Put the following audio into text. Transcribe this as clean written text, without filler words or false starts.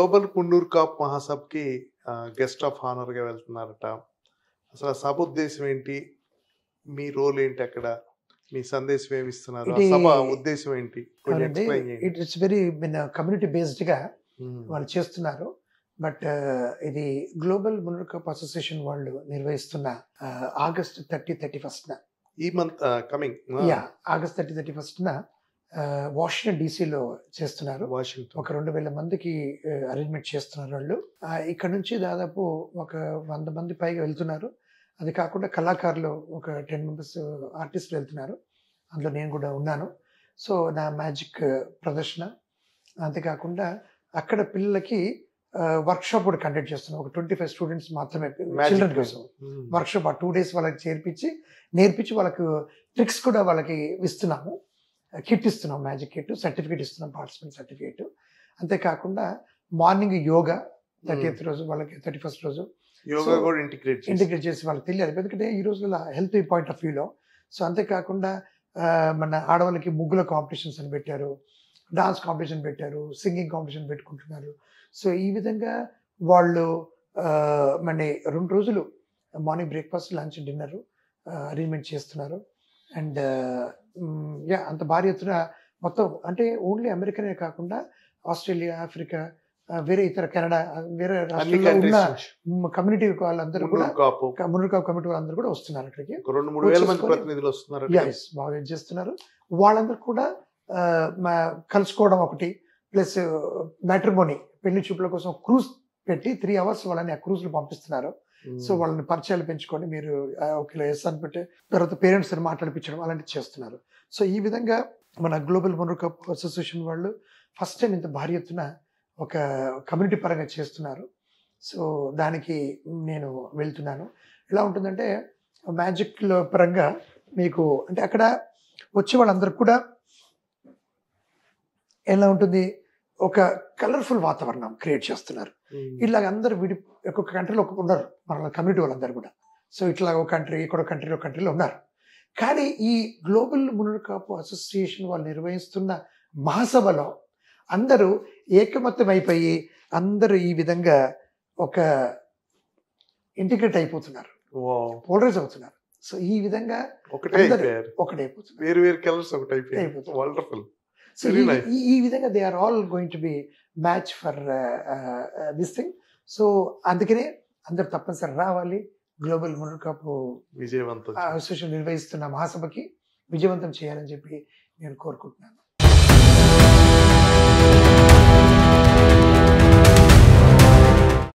Global Munnuru Kapu మహాసభకి guest of honour గా వెళ్తున్నారట. అసలు ఆ సభ ఉద్దేశం ఏంటి? మీ రోల్ ఏంటి అక్కడ? మీ సందేశం ఏమి ఇస్తున్నారు? ఆ ఇది సభ ఉద్దేశం ఏంటి? కొంచెం అవునండి. ఎక్స్‌ప్లెయిన్ చేయండి. ఇట్స్ వెరీ కమ్యూనిటీ బేస్డ్ గా హ్మ్. వాళ్ళు చేస్తున్నారు. బట్ ఇది గ్లోబల్ మున్నూరు కాప్ అసోసియేషన్ వాళ్ళు నిర్వహిస్తున్న ఆగస్ట్ 30-31 ఈ మంత్ కమింగ్ ఆగస్ట్ 30-31 వాషింగ్టన్ డీసీలో చేస్తున్నారు. వాషింగ్టన్. ఒక 2,000 మందికి అరేంజ్మెంట్ చేస్తున్నారు వాళ్ళు. ఇక్కడ నుంచి దాదాపు ఒక 100 మంది పైగా వెళ్తున్నారు. అది కాకుండా కళాకారులు ఒక 10 మెంబర్స్ ఆర్టిస్టులు వెళ్తున్నారు. అందులో నేను కూడా ఉన్నాను. సో నా మ్యాజిక్ ప్రదర్శన, అంతేకాకుండా అక్కడ పిల్లలకి వర్క్షాప్ కూడా కండక్ట్ చేస్తున్నాం. ఒక 25 స్టూడెంట్స్ మాత్రమే చిల్డ్రన్ కోసం వర్క్షాప్. ఆ 2 days వాళ్ళకి నేర్పించి వాళ్ళకు ట్రిక్స్ కూడా వాళ్ళకి ఇస్తున్నాము. కిట్ ఇస్తున్నాం, మ్యాజిక్ కిట్, సర్టిఫికేట్ ఇస్తున్నాం, పార్టిసిపెంట్ సర్టిఫికేట్. అంతేకాకుండా మార్నింగ్ యోగా 30th రోజు, వాళ్ళకి 31st రోజు యోగా కూడా ఇంటిగ్రేట్ చేసి వాళ్ళకి తెలియాలి. ఎందుకంటే ఈ రోజుల్లో హెల్త్ పాయింట్ ఆఫ్ వ్యూలో. సో అంతేకాకుండా మన ఆడవాళ్ళకి ముగ్గుల కాంపిటీషన్స్ అని పెట్టారు, డాన్స్ కాంపిటీషన్ పెట్టారు, సింగింగ్ కాంపిటీషన్ పెట్టుకుంటున్నారు. సో ఈ విధంగా వాళ్ళు మన 2 రోజులు morning breakfast, lunch, dinner arrangement చేస్తున్నారు. అండ్ అంత భారీ ఎత్తున మొత్తం, అంటే ఓన్లీ అమెరికనే కాకుండా ఆస్ట్రేలియా, ఆఫ్రికా, వేరే ఇతర కెనడా, వేరే రాష్ట్రాల్లో ఉన్న కమ్యూనిటీ వాళ్ళందరూ కూడా, మున్నూరు కాప్ కమిటీ వాళ్ళందరూ కూడా వస్తున్నారు అక్కడికి. 2-3 మంది ప్రతినిధులు వస్తున్నారు. బాగా చేస్తున్నారు. వాళ్ళందరూ కూడా కలుసుకోవడం ఒకటి, ప్లస్ మ్యాట్రిమోనీ, పెళ్లి చూపుల కోసం క్రూజ్ పెట్టి 3 hours వాళ్ళని ఆ క్రూజ్ లో పంపిస్తున్నారు. సో వాళ్ళని పరిచయాలు పెంచుకొని మీరు ఒక ఎస్ అని పెట్టి తర్వాత పేరెంట్స్ మాట్లాడిపించడం అలాంటివి చేస్తున్నారు. సో ఈ విధంగా మన గ్లోబల్ మున్నూరు కాప్ అసోసియేషన్ వాళ్ళు ఫస్ట్ టైం ఇంత భారీ ఎత్తున ఒక కమ్యూనిటీ పరంగా చేస్తున్నారు. సో దానికి నేను వెళ్తున్నాను. ఎలా ఉంటుందంటే మ్యాజిక్ పరంగా మీకు, అంటే అక్కడ వచ్చే వాళ్ళందరూ కూడా ఎలా ఉంటుంది, ఒక కలర్ఫుల్ వాతావరణం క్రియేట్ చేస్తున్నారు. ఇట్లాగ అందరూ ఒక్కొక్క కంట్రీలో ఒక్కొక్క ఉన్నారు మన కమ్యూనిటీ వాళ్ళందరూ కూడా. సో ఇట్లా ఒక కంట్రీ, ఇక్కడ కంట్రీలో ఉన్నారు. కానీ ఈ గ్లోబల్ మున్నూరు కాప్ అసోసియేషన్ వాళ్ళు నిర్వహిస్తున్న మహాసభలో అందరూ ఏకమత్యం అయిపోయి అందరూ ఈ విధంగా ఒక ఇంటిగ్రేట్ అయిపోతున్నారు, పోలరైజ్ అవుతున్నారు. సో ఈ విధంగా ఒకటైపోతున్నారు, వేరు కలర్స్ ఒకటైపోతున్నారు. వండర్ఫుల్. సో ఈ విధంగా they are all going to be match for this thing. So అందుకనే అందరు తప్పనిసరి రావాలి. గ్లోబల్ మున్నూరు కాప్ విజయవంతం అసోసియేషన్ నిర్వహిస్తున్న మహాసభకి విజయవంతం చేయాలని చెప్పి నేను కోరుకుంటున్నాను.